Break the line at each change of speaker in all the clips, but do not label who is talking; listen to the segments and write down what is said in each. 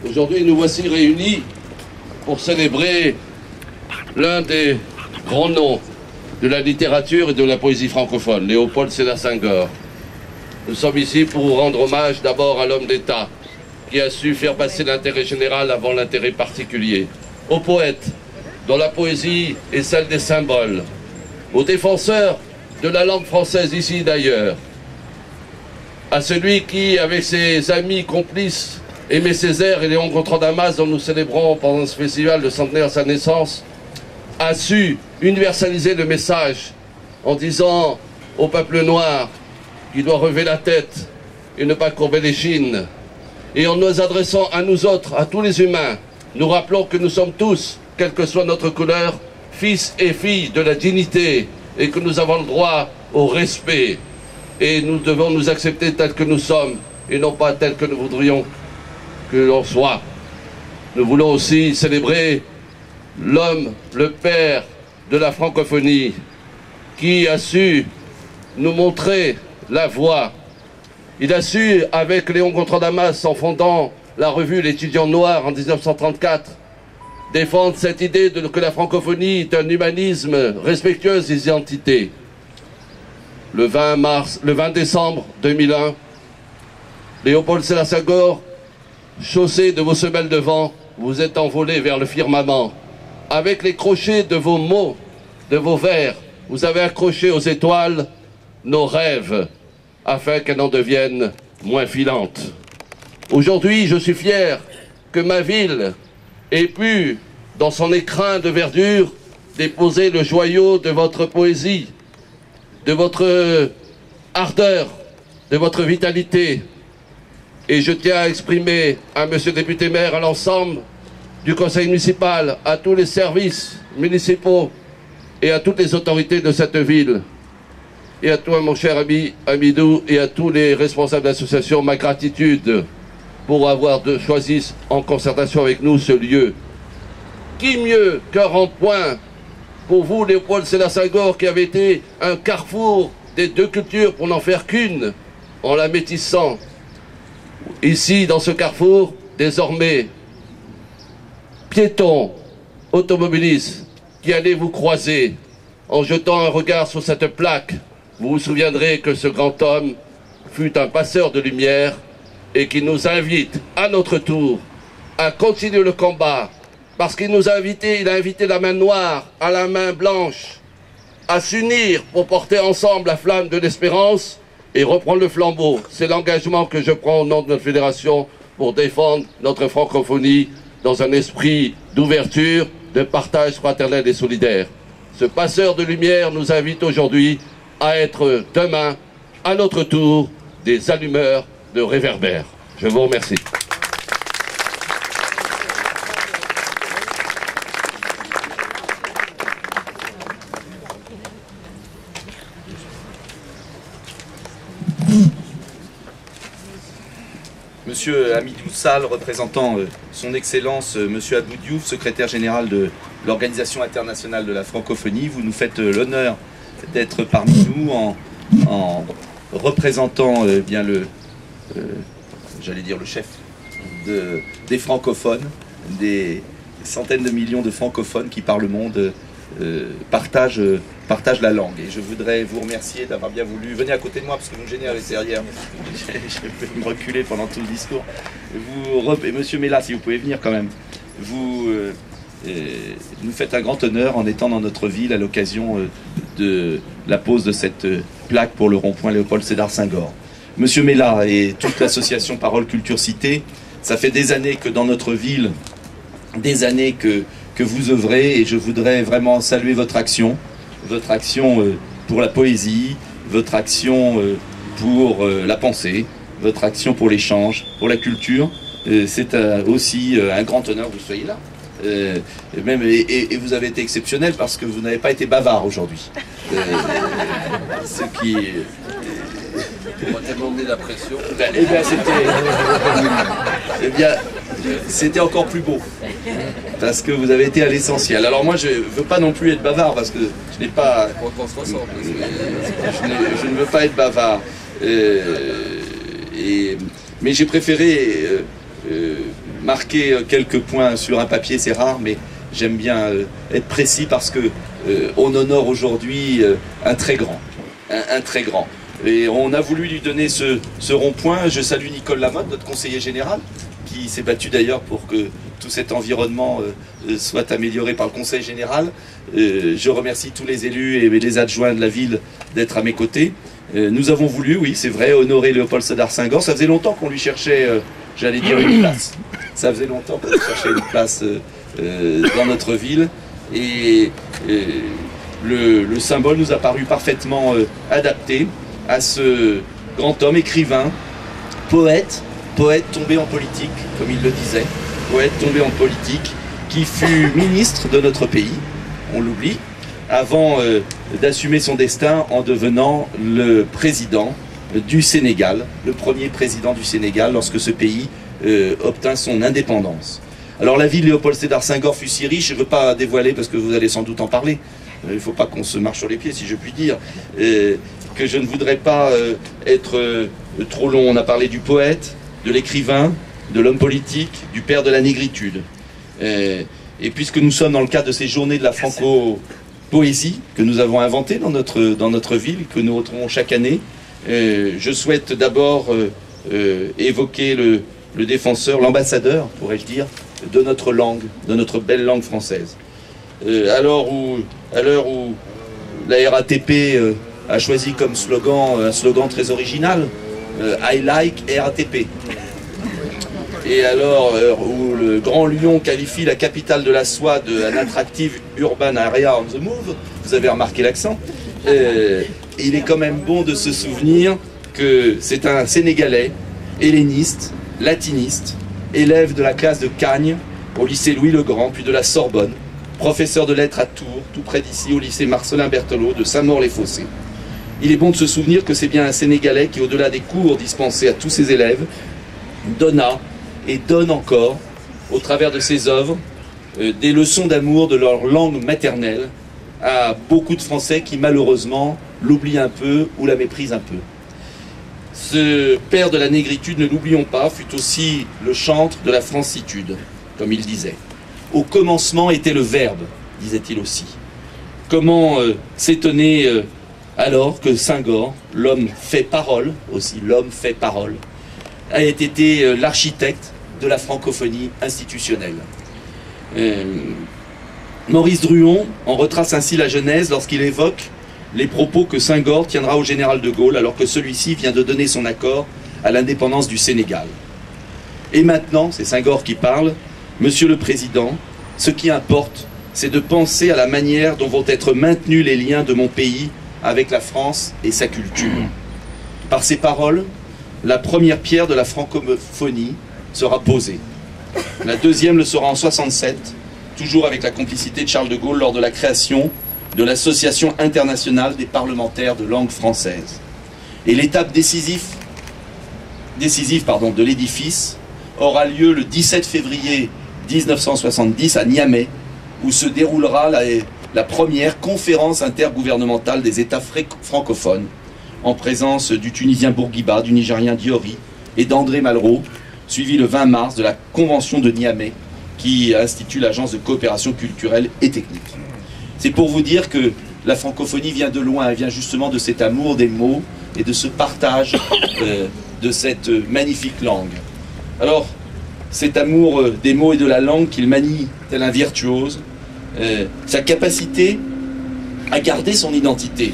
Aujourd'hui, nous voici réunis pour célébrer l'un des grands noms de la littérature et de la poésie francophone, Léopold Sédar Senghor. Nous sommes ici pour rendre hommage d'abord à l'homme d'État qui a su faire passer l'intérêt général avant l'intérêt particulier, aux poètes dont la poésie est celle des symboles, aux défenseurs de la langue française ici et d'ailleurs, à celui qui, avec ses amis complices, Aimé Césaire et Léon Gontran-Damas, dont nous célébrons pendant ce festival le centenaire de sa naissance, a su universaliser le message en disant au peuple noir qu'il doit relever la tête et ne pas courber les chines. Et en nous adressant à nous autres, à tous les humains, nous rappelons que nous sommes tous, quelle que soit notre couleur, fils et filles de la dignité et que nous avons le droit au respect. Et nous devons nous accepter tels que nous sommes et non pas tels que nous voudrions que l'on soit. Nous voulons aussi célébrer l'homme, le père de la francophonie, qui a su nous montrer la voie. Il a su, avec Léon Gontran-Damas, en fondant la revue L'étudiant noir en 1934, défendre cette idée que la francophonie est un humanisme respectueux des identités. Le 20 décembre 2001, Léopold Sédar Senghor, chaussé de vos semelles de vent, vous êtes envolé vers le firmament. Avec les crochets de vos mots, de vos vers, vous avez accroché aux étoiles nos rêves, afin qu'elles en deviennent moins filantes. Aujourd'hui, je suis fier que ma ville ait pu, dans son écrin de verdure, déposer le joyau de votre poésie, de votre ardeur, de votre vitalité. Et je tiens à exprimer à monsieur le député maire, à l'ensemble du conseil municipal, à tous les services municipaux et à toutes les autorités de cette ville, et à toi mon cher ami Amidou, et à tous les responsables d'associations, ma gratitude pour avoir choisi en concertation avec nous ce lieu. Qui mieux qu'un rond-point pour vous, Léopold Sédar Senghor, qui avait été un carrefour des deux cultures pour n'en faire qu'une, en la métissant. Ici, dans ce carrefour, désormais, piétons, automobilistes, qui allez vous croiser, en jetant un regard sur cette plaque, vous vous souviendrez que ce grand homme fut un passeur de lumière et qui nous invite, à notre tour, à continuer le combat, parce qu'il nous a invités, il a invité la main noire à la main blanche, à s'unir pour porter ensemble la flamme de l'espérance et reprendre le flambeau. C'est l'engagement que je prends au nom de notre fédération pour défendre notre francophonie dans un esprit d'ouverture, de partage fraternel et solidaire. Ce passeur de lumière nous invite aujourd'hui à être demain, à notre tour, des allumeurs de réverbères. Je vous remercie.
Monsieur Hamidou Sall, représentant son Excellence Monsieur Abdou Diouf, secrétaire général de l'Organisation internationale de la francophonie, vous nous faites l'honneur d'être parmi nous en représentant bien j'allais dire le chef des francophones, des centaines de millions de francophones qui par le monde partagent la langue. Et je voudrais vous remercier d'avoir bien voulu. Venez à côté de moi parce que vous me gênez avec derrière. Je peux me reculer pendant tout le discours. Et Monsieur Mella, si vous pouvez venir quand même. Vous nous faites un grand honneur en étant dans notre ville à l'occasion de la pose de cette plaque pour le rond-point Léopold Sédar Senghor. Monsieur Mella et toute l'association Parole Culture Cité, ça fait des années que dans notre ville, des années que vous œuvrez, et je voudrais vraiment saluer votre action pour la poésie, votre action pour la pensée, votre action pour l'échange, pour la culture. C'est aussi un grand honneur que vous soyez là. Et vous avez été exceptionnel parce que vous n'avez pas été bavard aujourd'hui. Ce qui...
On va tellement mis la pression.
C'était encore plus beau. Parce que vous avez été à l'essentiel. Alors moi, je ne veux pas non plus être bavard parce que je n'ai pas... Je ne veux pas être bavard. Et Mais j'ai préféré marquer quelques points sur un papier, c'est rare, mais j'aime bien être précis parce que on honore aujourd'hui un très grand. Un très grand. Et on a voulu lui donner ce rond-point. Je salue Nicole Lamotte, notre conseiller général, qui s'est battu d'ailleurs pour que tout cet environnement soit amélioré par le conseil général. Je remercie tous les élus et les adjoints de la ville d'être à mes côtés. Nous avons voulu, oui c'est vrai, honorer Léopold Sédar Senghor. Ça faisait longtemps qu'on lui cherchait, j'allais dire, une place. Ça faisait longtemps qu'on lui cherchait une place dans notre ville. Et le symbole nous a paru parfaitement adapté à ce grand homme, écrivain, poète tombé en politique, comme il le disait, poète tombé en politique, qui fut ministre de notre pays, on l'oublie, avant d'assumer son destin en devenant le président du Sénégal, le premier président du Sénégal lorsque ce pays obtint son indépendance. Alors la vie de Léopold Sédar Senghor fut si riche, je ne veux pas dévoiler parce que vous allez sans doute en parler, il ne faut pas qu'on se marche sur les pieds si je puis dire, que je ne voudrais pas être trop long. On a parlé du poète, de l'écrivain, de l'homme politique, du père de la négritude. Et puisque nous sommes dans le cadre de ces journées de la franco-poésie que nous avons inventées dans notre ville, que nous retrouvons chaque année, je souhaite d'abord évoquer le défenseur, l'ambassadeur, pourrais-je dire, de notre langue, de notre belle langue française. À l'heure où la RATP a choisi comme slogan, un slogan très original, I like RATP. Et alors où le Grand Lyon qualifie la capitale de la soie d'un attractive urban area on the move, vous avez remarqué l'accent, il est quand même bon de se souvenir que c'est un Sénégalais, helléniste, latiniste, élève de la classe de Cagnes au lycée Louis-le-Grand, puis de la Sorbonne, professeur de lettres à Tours, tout près d'ici au lycée Marcellin Berthelot de Saint-Maur-les-Fossés. Il est bon de se souvenir que c'est bien un Sénégalais qui, au-delà des cours dispensés à tous ses élèves, donna et donne encore, au travers de ses œuvres, des leçons d'amour de leur langue maternelle à beaucoup de Français qui, malheureusement, l'oublient un peu ou la méprisent un peu. Ce père de la négritude, ne l'oublions pas, fut aussi le chantre de la francitude, comme il disait. Au commencement était le Verbe, disait-il aussi. Comment s'étonner alors que Senghor, l'homme fait parole, aussi l'homme fait parole, a été l'architecte de la francophonie institutionnelle. Maurice Druon en retrace ainsi la genèse lorsqu'il évoque les propos que Senghor tiendra au général de Gaulle alors que celui-ci vient de donner son accord à l'indépendance du Sénégal. Et maintenant, c'est Senghor qui parle, Monsieur le Président, ce qui importe, c'est de penser à la manière dont vont être maintenus les liens de mon pays avec la France et sa culture. Par ces paroles, la première pierre de la francophonie sera posée. La deuxième le sera en 67, toujours avec la complicité de Charles de Gaulle lors de la création de l'Association internationale des parlementaires de langue française. Et l'étape décisive de l'édifice aura lieu le 17 février 1970 à Niamey, où se déroulera la première conférence intergouvernementale des États francophones, en présence du Tunisien Bourguiba, du Nigérien Diori et d'André Malraux, suivi le 20 mars de la Convention de Niamey, qui institue l'Agence de coopération culturelle et technique. C'est pour vous dire que la francophonie vient de loin, elle vient justement de cet amour des mots et de ce partage de cette magnifique langue. Alors, cet amour des mots et de la langue qu'il manie tel un virtuose, sa capacité à garder son identité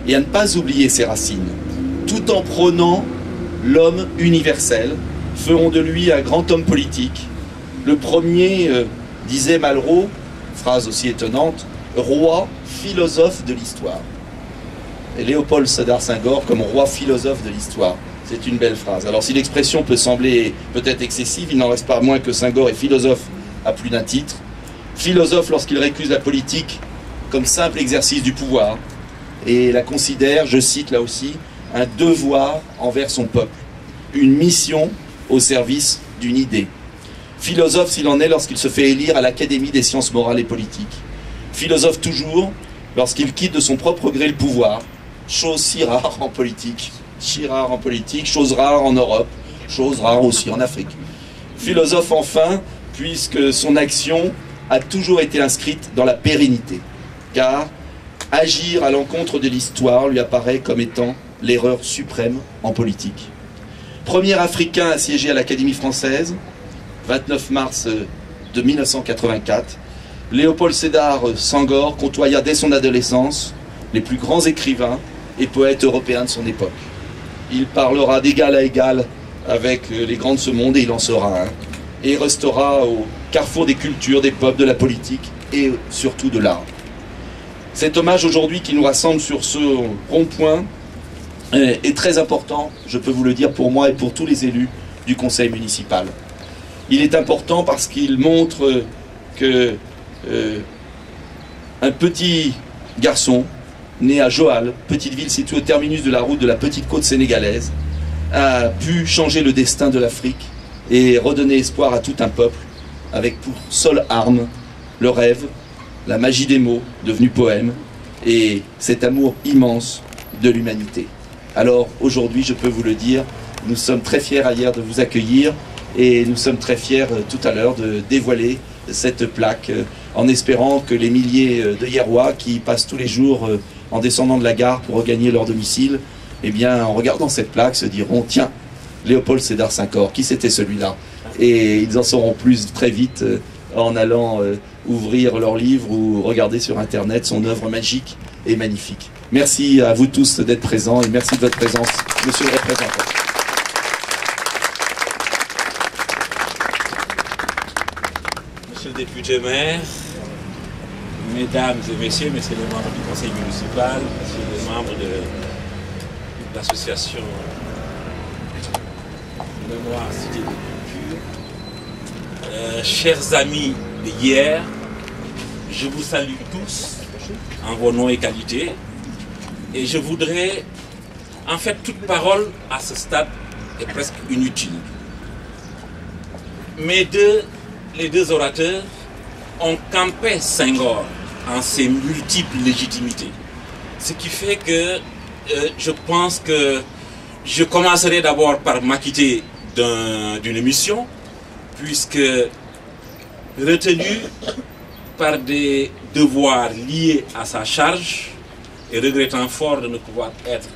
et à ne pas oublier ses racines, tout en prônant l'homme universel, feront de lui un grand homme politique. Le premier, disait Malraux, phrase aussi étonnante, roi philosophe de l'histoire. Et Léopold Sédar Senghor comme roi philosophe de l'histoire. C'est une belle phrase. Alors si l'expression peut sembler peut-être excessive, il n'en reste pas moins que Senghor est philosophe à plus d'un titre. Philosophe lorsqu'il récuse la politique comme simple exercice du pouvoir et la considère, je cite là aussi, un devoir envers son peuple, une mission au service d'une idée. Philosophe s'il en est lorsqu'il se fait élire à l'Académie des sciences morales et politiques. Philosophe toujours lorsqu'il quitte de son propre gré le pouvoir, chose si rare en politique, si rare en politique, chose rare en Europe, chose rare aussi en Afrique. Philosophe enfin, puisque son action a toujours été inscrite dans la pérennité, car agir à l'encontre de l'histoire lui apparaît comme étant l'erreur suprême en politique. Premier Africain à siéger à l'Académie française, 29 mars de 1984, Léopold Sédar Senghor côtoya dès son adolescence les plus grands écrivains et poètes européens de son époque. Il parlera d'égal à égal avec les grands de ce monde, et il en sera un. Et restera au carrefour des cultures, des peuples, de la politique et surtout de l'art. Cet hommage aujourd'hui qui nous rassemble sur ce rond-point est très important, je peux vous le dire, pour moi et pour tous les élus du conseil municipal. Il est important parce qu'il montre que un petit garçon né à Joal, petite ville située au terminus de la route de la petite côte sénégalaise, a pu changer le destin de l'Afrique et redonner espoir à tout un peuple, avec pour seule arme le rêve, la magie des mots, devenus poèmes, et cet amour immense de l'humanité. Alors aujourd'hui, je peux vous le dire, nous sommes très fiers hier de vous accueillir, et nous sommes très fiers tout à l'heure de dévoiler cette plaque, en espérant que les milliers de Hierrois qui passent tous les jours en descendant de la gare pour regagner leur domicile, eh bien, en regardant cette plaque, se diront, tiens, Léopold Sédar Senghor, qui c'était celui-là? Et ils en sauront plus très vite en allant ouvrir leur livre ou regarder sur Internet son œuvre magique et magnifique. Merci à vous tous d'être présents et merci de votre présence, monsieur le représentant.
Monsieur le député maire, mesdames et messieurs, messieurs les membres du conseil municipal, messieurs les membres de l'association Mémoire Cité de Culture, chers amis d'hier, je vous salue tous en vos noms et qualités, et je voudrais, en fait, toute parole à ce stade est presque inutile. Les deux orateurs ont campé Senghor en ses multiples légitimités. Ce qui fait que je pense que je commencerai d'abord par m'acquitter d'une émission, puisque retenu par des devoirs liés à sa charge et regrettant fort de ne pouvoir être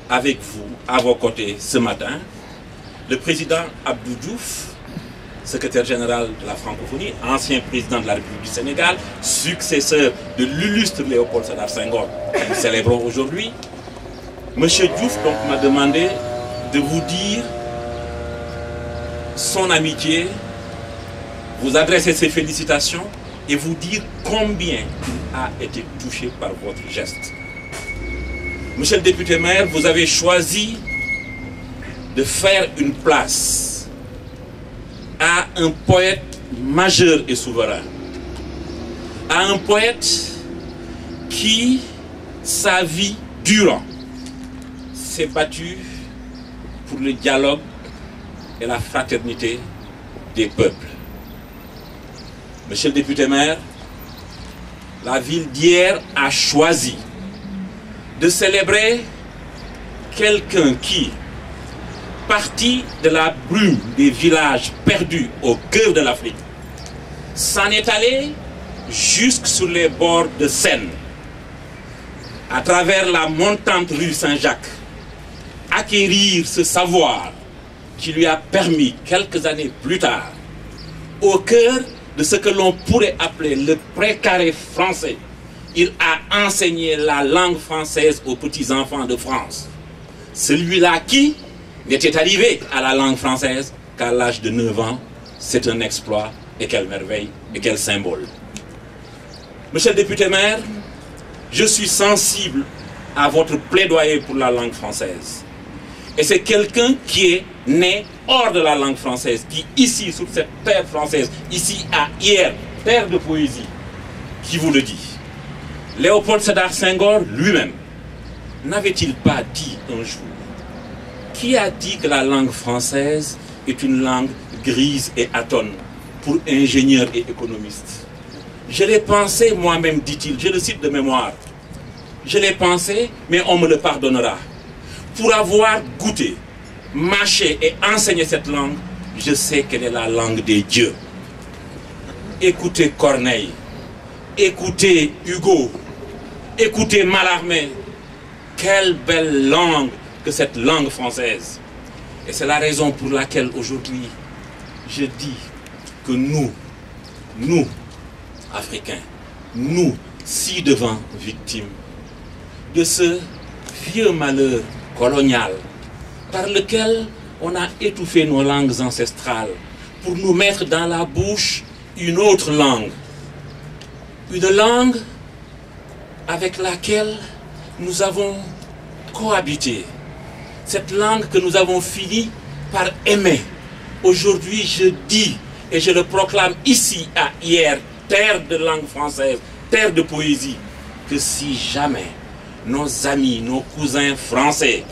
avec vous, à vos côtés ce matin, le président Abdou Diouf, secrétaire général de la francophonie, ancien président de la République du Sénégal, successeur de l'illustre Léopold Sédar Senghor, que nous célébrons aujourd'hui. Monsieur Diouf m'a demandé de vous dire son amitié, vous adresser ses félicitations et vous dire combien il a été touché par votre geste. Monsieur le député maire, vous avez choisi de faire une place à un poète majeur et souverain, à un poète qui, sa vie durant, s'est battu pour le dialogue et la fraternité des peuples. Monsieur le député maire, la ville d'hier a choisi de célébrer quelqu'un qui, parti de la brume des villages perdus au cœur de l'Afrique, s'en est allé jusque sur les bords de Seine, à travers la montante rue Saint-Jacques, acquérir ce savoir qui lui a permis, quelques années plus tard, au cœur de ce que l'on pourrait appeler le précaré français, il a enseigné la langue française aux petits-enfants de France. Celui-là qui n'était arrivé à la langue française qu'à l'âge de 9 ans, c'est un exploit, et quelle merveille, et quel symbole. Monsieur le député maire, je suis sensible à votre plaidoyer pour la langue française. Et c'est quelqu'un qui est né hors de la langue française, qui ici, sur cette terre française, ici à hier, terre de poésie, qui vous le dit. Léopold Sédar Senghor lui-même, n'avait-il pas dit un jour, qui a dit que la langue française est une langue grise et atone pour ingénieurs et économistes? Je l'ai pensé moi-même, dit-il, je le cite de mémoire. Je l'ai pensé, mais on me le pardonnera. pour avoir goûté, mâché et enseigné cette langue, je sais quelle est la langue des dieux. Écoutez Corneille, écoutez Hugo, écoutez Mallarmé. Quelle belle langue que cette langue française. Et c'est la raison pour laquelle aujourd'hui, je dis que nous, Africains, nous, ci devant victimes de ce vieux malheur colonial par lequel on a étouffé nos langues ancestrales pour nous mettre dans la bouche une autre langue. Une langue avec laquelle nous avons cohabité. Cette langue que nous avons fini par aimer. Aujourd'hui, je dis et je le proclame ici à Hier, terre de langue française, terre de poésie, que si jamais nos amis, nos cousins français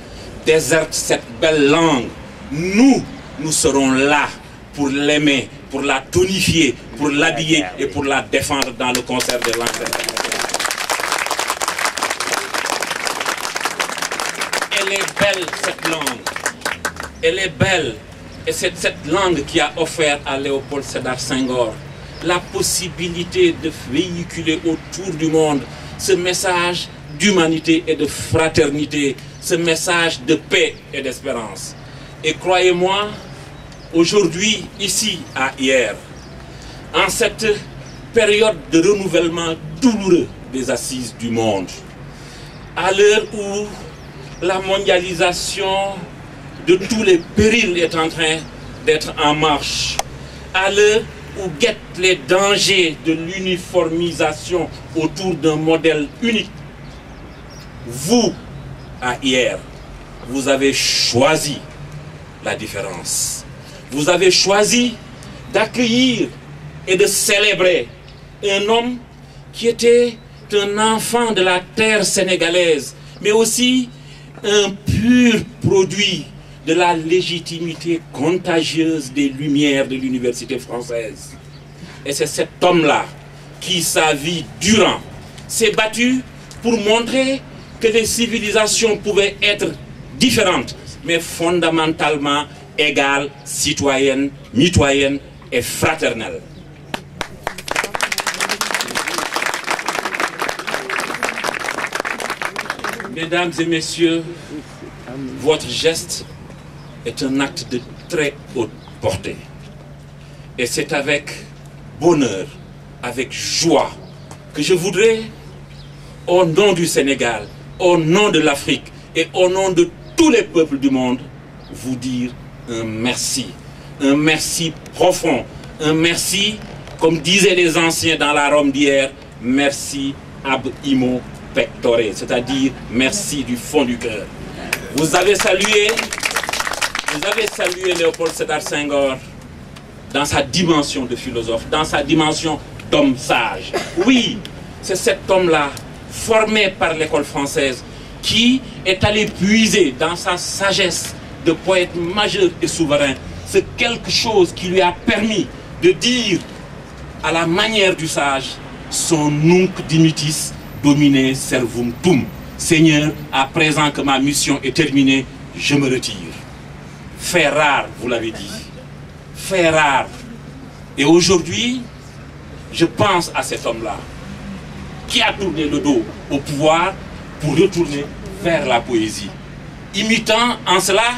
désertent cette belle langue, nous serons là pour l'aimer, pour la tonifier, pour l'habiller et pour la défendre dans le concert des langues. Elle est belle, cette langue. Elle est belle. Et c'est cette langue qui a offert à Léopold Sédar Senghor la possibilité de véhiculer autour du monde ce message d'humanité et de fraternité, ce message de paix et d'espérance. Et croyez-moi, aujourd'hui, ici, à Hier, en cette période de renouvellement douloureux des assises du monde, à l'heure où la mondialisation de tous les périls est en train d'être en marche, à l'heure où guettent les dangers de l'uniformisation autour d'un modèle unique, vous, à Hier, vous avez choisi la différence. Vous avez choisi d'accueillir et de célébrer un homme qui était un enfant de la terre sénégalaise, mais aussi un pur produit de la légitimité contagieuse des lumières de l'université française. Et c'est cet homme-là qui, sa vie durant, s'est battu pour montrer que les civilisations pouvaient être différentes, mais fondamentalement égales, citoyennes, mitoyennes et fraternelles. Mesdames et messieurs, votre geste est un acte de très haute portée. Et c'est avec bonheur, avec joie, que je voudrais, au nom du Sénégal, au nom de l'Afrique et au nom de tous les peuples du monde, vous dire un merci profond, un merci, comme disaient les anciens dans la Rome d'hier, merci ab imo pectore, c'est-à-dire merci du fond du cœur. Vous avez salué Léopold Sédar Senghor dans sa dimension de philosophe, dans sa dimension d'homme sage. Oui, c'est cet homme-là, formé par l'école française, qui est allé puiser dans sa sagesse de poète majeur et souverain, c'est quelque chose qui lui a permis de dire, à la manière du sage, son nunc dimittis domine servum tum. Seigneur, à présent que ma mission est terminée, je me retire. Fait rare, vous l'avez dit. Fait rare. Et aujourd'hui, je pense à cet homme-là qui a tourné le dos au pouvoir pour retourner vers la poésie, imitant en cela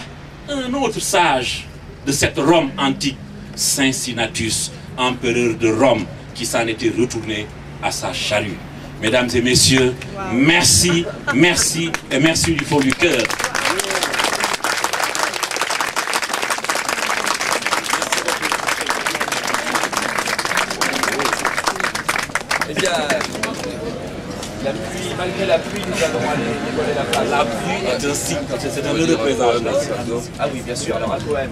un autre sage de cette Rome antique, Cincinnatus, empereur de Rome, qui s'en était retourné à sa charrue. Mesdames et messieurs, merci, merci et merci du fond du cœur.
Eh bien, la pluie, malgré la pluie, nous allons aller dévoiler la phrase.
La pluie est un signe, c'est un heureux présage.
Ah oui, bien sûr. Alors, un poème.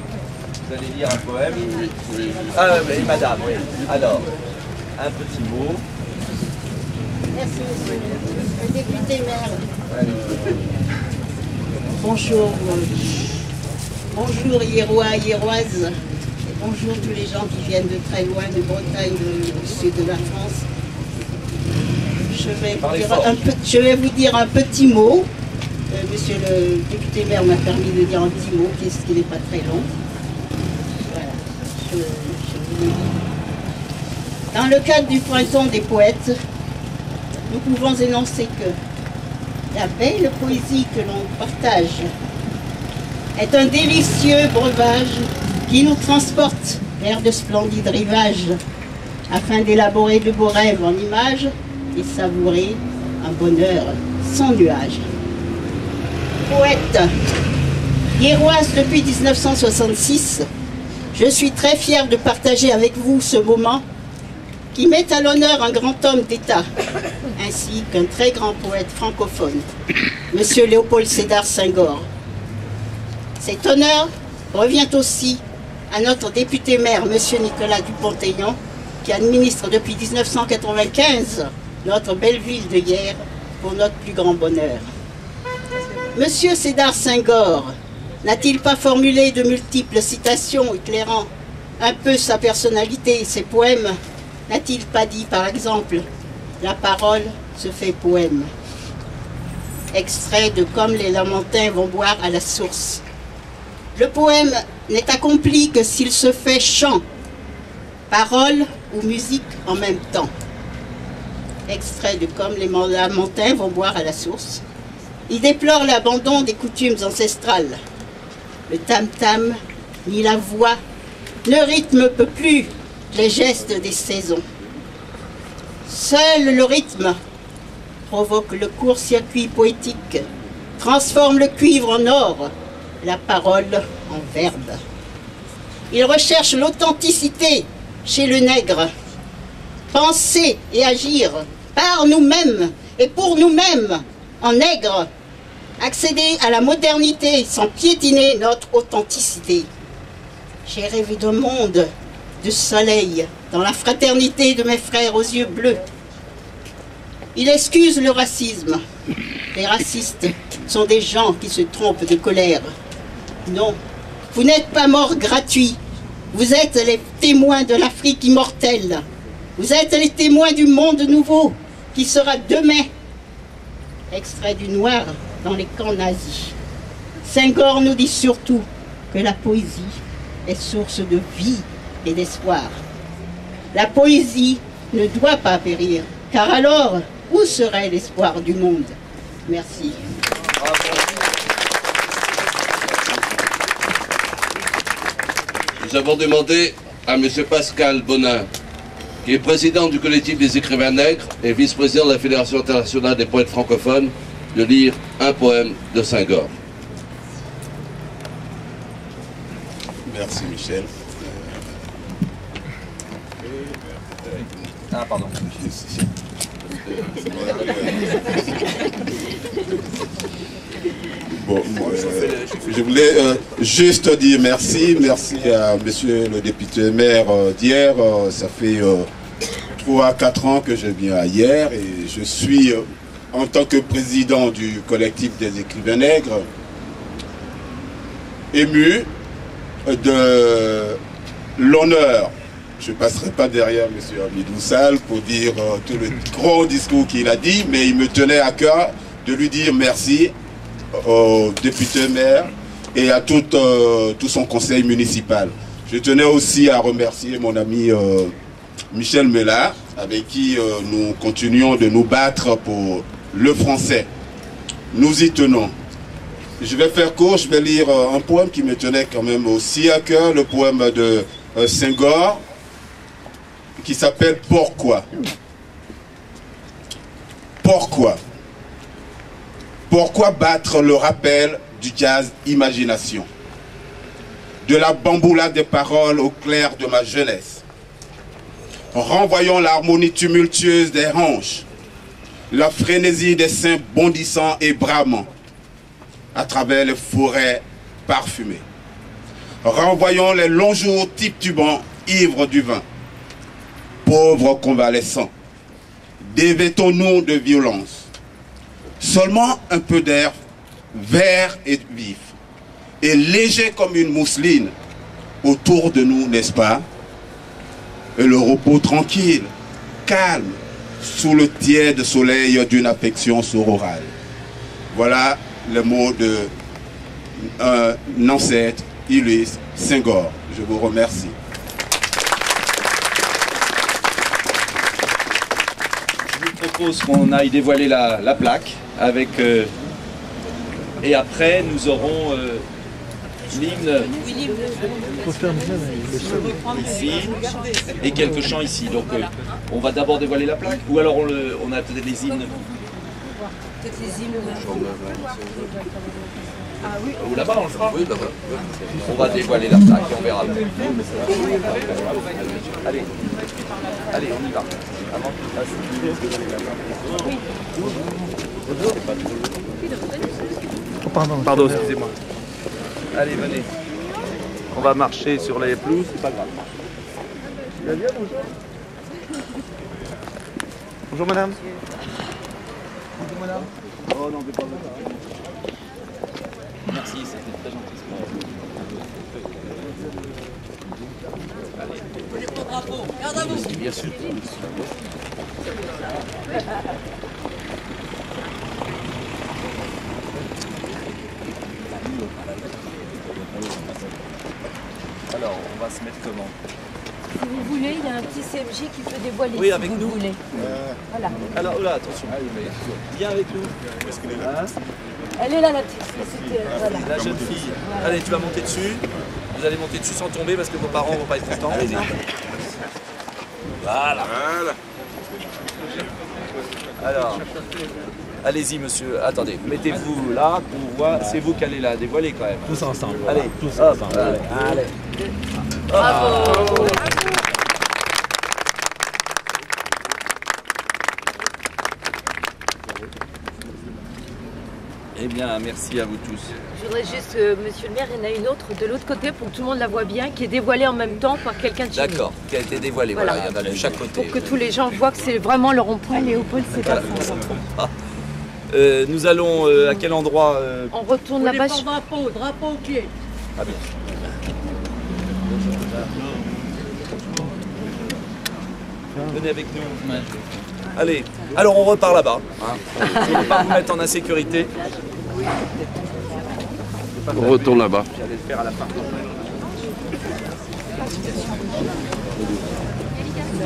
Vous allez lire un poème. Ah, et madame, oui. Alors, un petit mot.
Merci, monsieur le député maire. Bonjour. Bonjour, Hierois, Hieroises. Et bonjour tous les gens qui viennent de très loin, de Bretagne, du sud de la France. Je vais vous dire un petit mot Monsieur le député maire m'a permis de dire un petit mot, qui n'est pas très long. Voilà, je vous le dis. Dans le cadre du printemps des poètes, nous pouvons énoncer que la belle poésie que l'on partage est un délicieux breuvage qui nous transporte vers de splendides rivages afin d'élaborer de beaux rêves en images et savourer un bonheur sans nuages. Poète, hiéroise depuis 1966, je suis très fière de partager avec vous ce moment qui met à l'honneur un grand homme d'État, ainsi qu'un très grand poète francophone, Monsieur Léopold Sédar Senghor. Cet honneur revient aussi à notre député-maire, Monsieur Nicolas Dupont-Aignan, qui administre depuis 1995 notre belle ville de Hyères pour notre plus grand bonheur. Monsieur Sédar Senghor n'a-t-il pas formulé de multiples citations éclairant un peu sa personnalité et ses poèmes? N'a-t-il pas dit, par exemple, « La parole se fait poème » Extrait de « Comme les lamentins vont boire à la source ». Le poème n'est accompli que s'il se fait chant, parole ou musique en même temps. Extrait de « Comme les lamentins vont boire à la source ». Il déplore l'abandon des coutumes ancestrales. Le tam-tam, ni la voix, ne rythme plus les gestes des saisons. Seul le rythme provoque le court-circuit poétique, transforme le cuivre en or, la parole en verbe. Il recherche l'authenticité chez le nègre. Penser et agir par nous-mêmes et pour nous-mêmes en nègre. Accéder à la modernité sans piétiner notre authenticité. J'ai rêvé d'un monde de soleil dans la fraternité de mes frères aux yeux bleus. Il excuse le racisme. Les racistes sont des gens qui se trompent de colère. Non, vous n'êtes pas morts gratuits. Vous êtes les témoins de l'Afrique immortelle. Vous êtes les témoins du monde nouveau qui sera demain. Extrait du Noir dans les camps nazis. Senghor nous dit surtout que la poésie est source de vie et d'espoir. La poésie ne doit pas périr, car alors, où serait l'espoir du monde? Merci.
Nous avons demandé à M. Pascal Bonin, qui est président du collectif des écrivains nègres et vice-président de la Fédération internationale des poètes francophones, de lire un poème de Senghor.
Merci Michel.
Ah, pardon.
Bon, je voulais juste dire merci à monsieur le député maire d'Hyères. Ça fait 3-4 ans que je viens à Hyères et je suis en tant que président du collectif des écrivains nègres ému de l'honneur. Je ne passerai pas derrière M. Hamidou Sall pour dire tout le gros discours qu'il a dit, mais il me tenait à cœur de lui dire merci au député maire et à tout son conseil municipal. Je tenais aussi à remercier mon ami Michel Mellard, avec qui nous continuons de nous battre pour le français. Nous y tenons. Je vais faire court, je vais lire un poème qui me tenait quand même aussi à cœur, le poème de Senghor, qui s'appelle « Pourquoi ». Pourquoi? Pourquoi battre le rappel du jazz imagination, de la bamboula des paroles au clair de ma jeunesse, renvoyons l'harmonie tumultueuse des hanches, la frénésie des seins bondissants et bramants à travers les forêts parfumées. Renvoyons les longs jours titubants, ivres du vin. Pauvres convalescents, dévêtons-nous de violence. Seulement un peu d'air vert et vif, et léger comme une mousseline autour de nous, n'est-ce pas? Et le repos tranquille, calme, sous le tiède soleil d'une affection sororale. Voilà les mots d'un ancêtre illustre, Senghor. Je vous remercie.
Je vous propose qu'on aille dévoiler la plaque avec et après nous aurons l'hymne ici et quelques chants ici. Donc on va d'abord dévoiler la plaque ou alors on a peut-être les hymnes. Ou là-bas on le fera. Oui, là-bas. On va dévoiler la plaque et on verra. Allez, allez, on y va. Avant qu'il fasse. Pardon, excusez-moi. Allez, venez. On va marcher sur les pelouses, c'est pas grave. Bonjour. Bonjour madame. Bonjour madame. Oh non, pas. Merci, c'était très gentil. Allez. Prenez pas le drapeau, garde à vous. Bien sûr. Alors, on va se mettre comment?
Si vous voulez, il y a un petit CMJ qui fait dévoiler.
Oui, avec nous.
Voulez. Voilà.
Alors, oh là, attention. Viens avec nous.
Elle est là, la petite. Voilà.
La jeune fille. Voilà. Allez, tu vas monter dessus. Vous allez monter dessus sans tomber parce que vos parents vont pas être contents. Allez-y. Voilà. Alors, allez-y, monsieur. Attendez, mettez-vous là pour voir. C'est vous qui allez la dévoiler quand même.
Tous ensemble.
Allez,
tous
hop,
ensemble.
Allez.
Bravo.
Eh bien, merci à vous tous.
Je voudrais juste, monsieur le maire, il y en a une autre de l'autre côté pour que tout le monde la voit bien, qui est dévoilée en même temps par quelqu'un de chez nous.
D'accord, qui a été dévoilé. Voilà, il y en a de chaque côté.
Pour que tous les gens voient que c'est vraiment le rond-point Léopold, c'est pas ça.
Nous allons à quel endroit
On retourne là-bas.
Drapeau au pied.
Ah bien. Venez avec nous. Allez, alors on repart là-bas. Hein. Je ne vais pas vous mettre en insécurité.
On retourne là-bas.
J'allais le faire à la fin.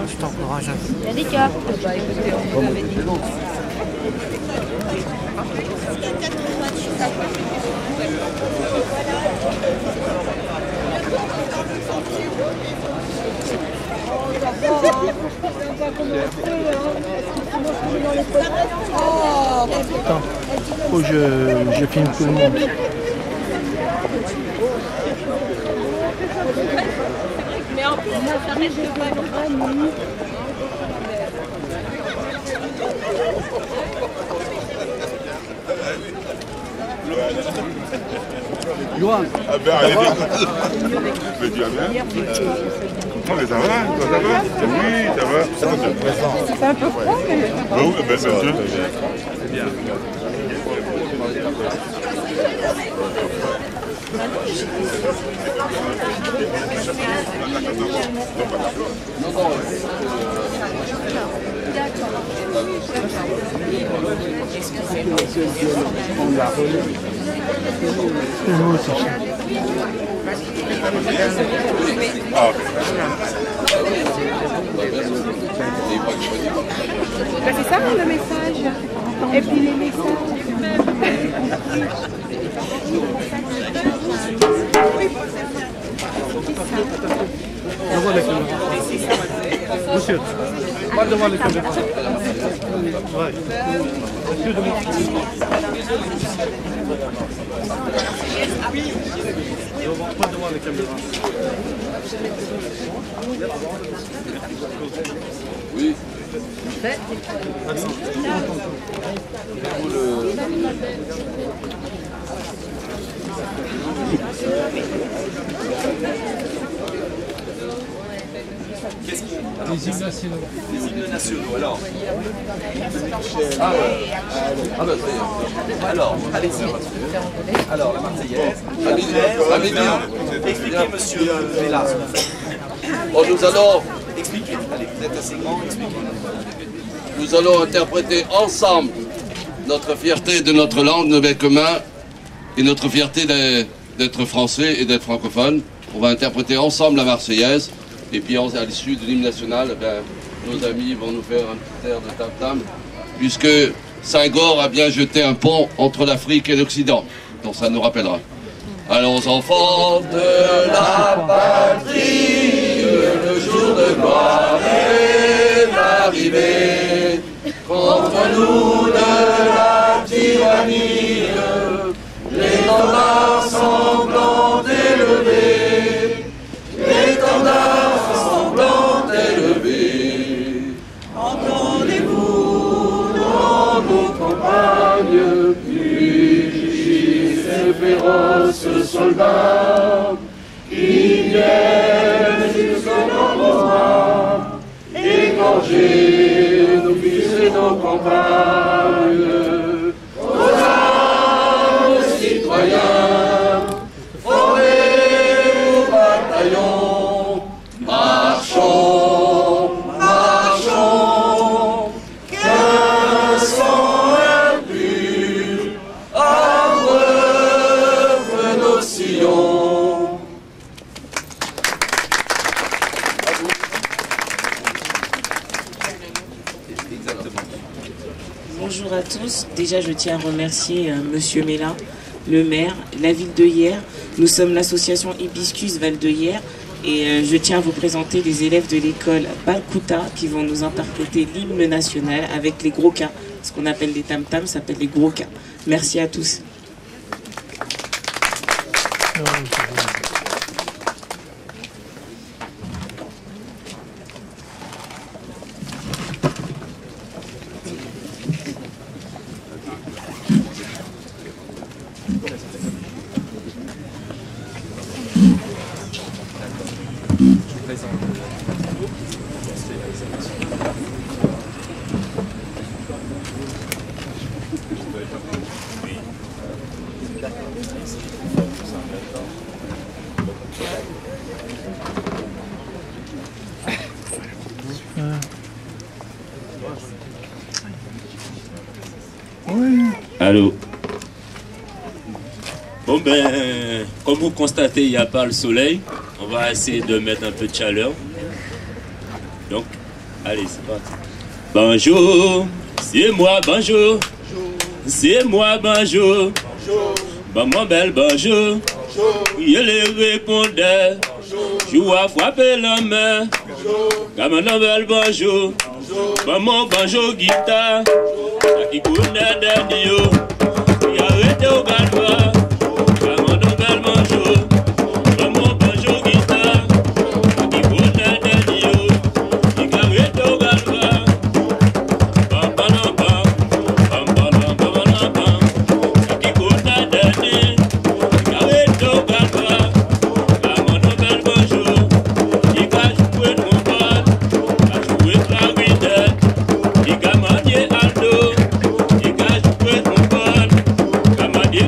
Je t'encourage.
Yalika.
Attends, faut que je filme tout le monde.
Mais en plus, ça reste
Johan.
Ah ben, allez, mais tu vas bien? Non, mais ça va, toi, ça va? Oui, ça va.
C'est un peu froid, mais...
Oui, ben, c'est sûr. C'est bien.
C'est ça le message. Et puis les messages.
Devant les caméras. Monsieur, pas devant les caméras. Ouais. Excusez-moi. Pas devant les caméras.
Oui.
Les hymnes nationaux. Les hymnes nationaux, alors. Ah ouais. Ah bah ça y est. Alors, allez-y. Alors, la Marseillaise. Expliquez, monsieur Vella.
Bon, nous allons
Expliquez. Allez, vous êtes assez grand, expliquez.
Nous allons interpréter ensemble notre fierté de notre langue, nos biens communs, et notre fierté d'être français et d'être francophone. On va interpréter ensemble la Marseillaise. Et puis à l'issue de l'hymne national, nos amis vont nous faire un petit air de tam-tam, puisque Senghor a bien jeté un pont entre l'Afrique et l'Occident. Donc ça nous rappellera. Allons enfants de la patrie, le jour de gloire est arrivé. Contre nous de la tyrannie, l'étendard sanglant élevé, l'étendard sanglant élevé. Entendez-vous dans nos campagnes, fugissent ces féroces soldats qui viennent jusqu'à nos bras, égorger nos fils et nos campagnes. Aux armes, citoyens, formez vos bataillons, marchons, marchons, qu'un sang impur abreuve nos sillons.
Bonjour à tous. Déjà, je tiens à remercier Monsieur Mella, le maire, la ville de Hyères. Nous sommes l'association Hibiscus Val de Hyères et je tiens à vous présenter les élèves de l'école Balkouta qui vont nous interpréter l'hymne national avec les gros cas. Ce qu'on appelle les tam-tams s'appelle les gros cas. Merci à tous.
Allô. Bon ben, comme vous constatez, il n'y a pas le soleil. On va essayer de mettre un peu de chaleur. Donc, allez, c'est parti. Bonjour, c'est moi, bonjour. C'est moi, bonjour. Maman belle, bonjour. Il les répondait. Je vois frapper la main. Maman belle, bonjour. Maman, bonjour, guitare. Qui connaît des dieux. Il a arrêté au galva. Maman belle, bonjour. Maman, bonjour, guitare. Qui connaît des dieux. Il a arrêté au galva. Bam, bam, bam. Bam, bam, bam, bam, bam. Qui connaît des dieux. Il a arrêté au galva. Maman belle, bonjour. Il a joué de mon bal. Il a joué de la guitare. Il a manié Aldo. Il a joué de mon bal. Il a manié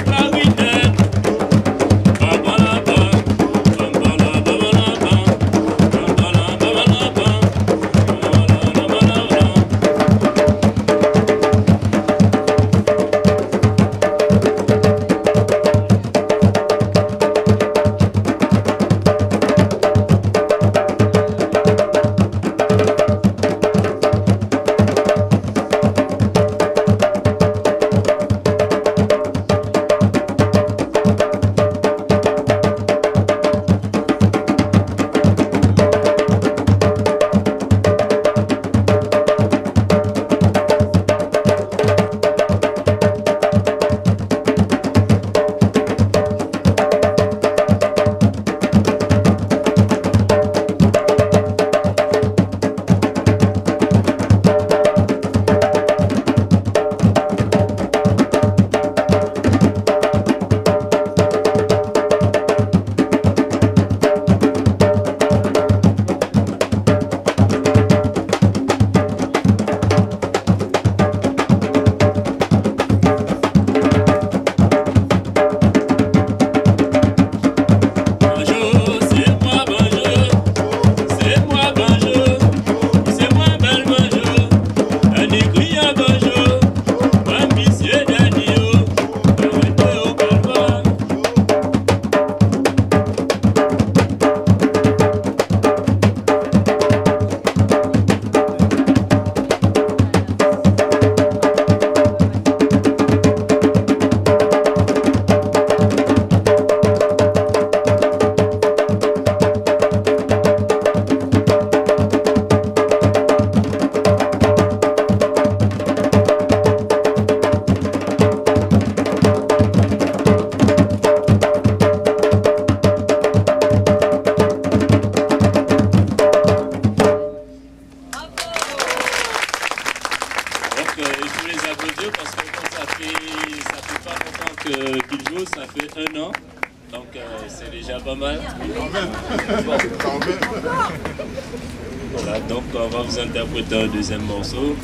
Voilà, donc on va vous interpréter un deuxième morceau.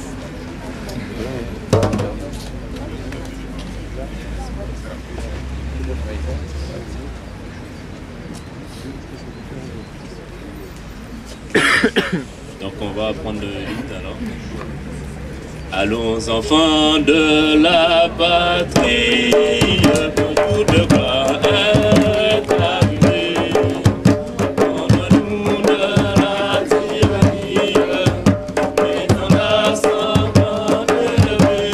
Donc on va prendre le lead alors. Allons enfants de la patrie, beaucoup de gloire est arrivé. Donne-nous de la tyrannie et dans la sang élevé,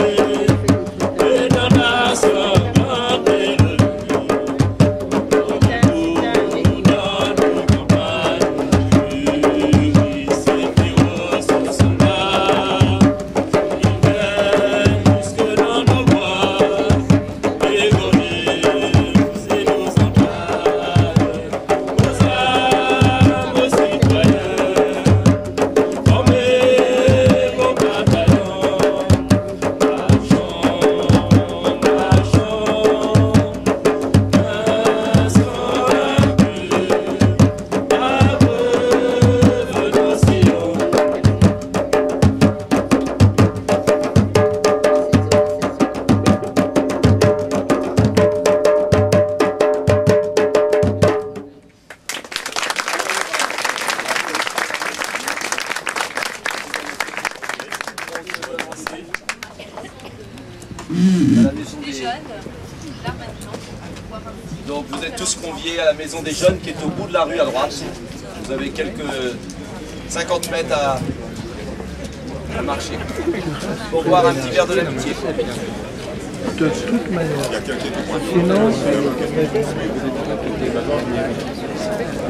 et dans la sang élevé. Donne-nous dans nos campagnes, ces héros sont soldats. Jusque dans nos bois, les volets, c'est nos entrailles, aux âmes, aux citoyens, formez vos bataillons, marchons, un sang vaincu, abreuve nos sillons.
À la maison des jeunes, là maintenant. Donc vous êtes tous conviés à la maison des jeunes qui est au bout de la rue à droite. Vous avez quelques 50 mètres à marcher pour boire un petit verre de l'amitié.
De toute manière. Sinon...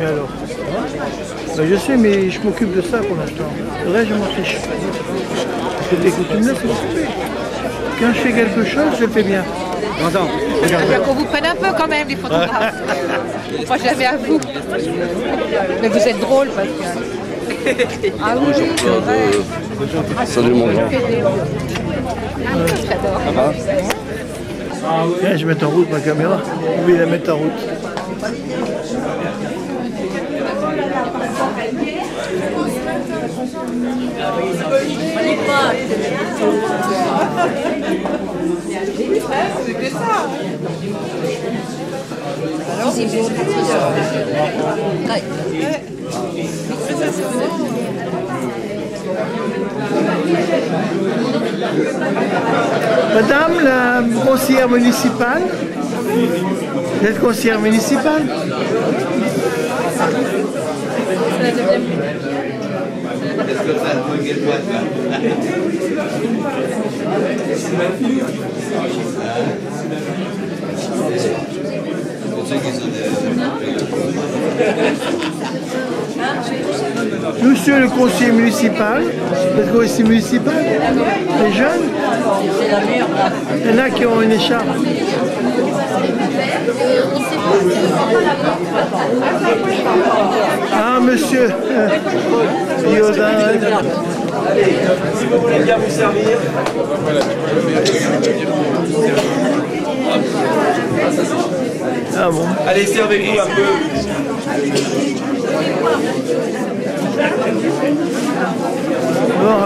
Et alors? Ben, je sais, mais je m'occupe de ça pour l'instant. Le reste, je m'en fiche. Parce que les coutumes-là, c'est occupé. Quand je fais quelque chose, je le fais bien.
Attends, regarde. Qu'on vous prenne un peu quand même, les photographes. Moi, je l'avais à vous. Mais vous êtes drôle, Pascal. Ah oui, c'est vrai.
Salut mon grand.
Tiens, je vais mettre en route ma caméra. Oui, la mettre en route. Madame la conseillère municipale, vous êtes conseillère municipale? Monsieur le conseiller municipal, le conseiller municipal, les jeunes, il y en a qui ont une écharpe. Ah, monsieur Yoda.
Si vous voulez bien vous servir.
Ah bon.
Allez, servez-vous un peu.
Bon,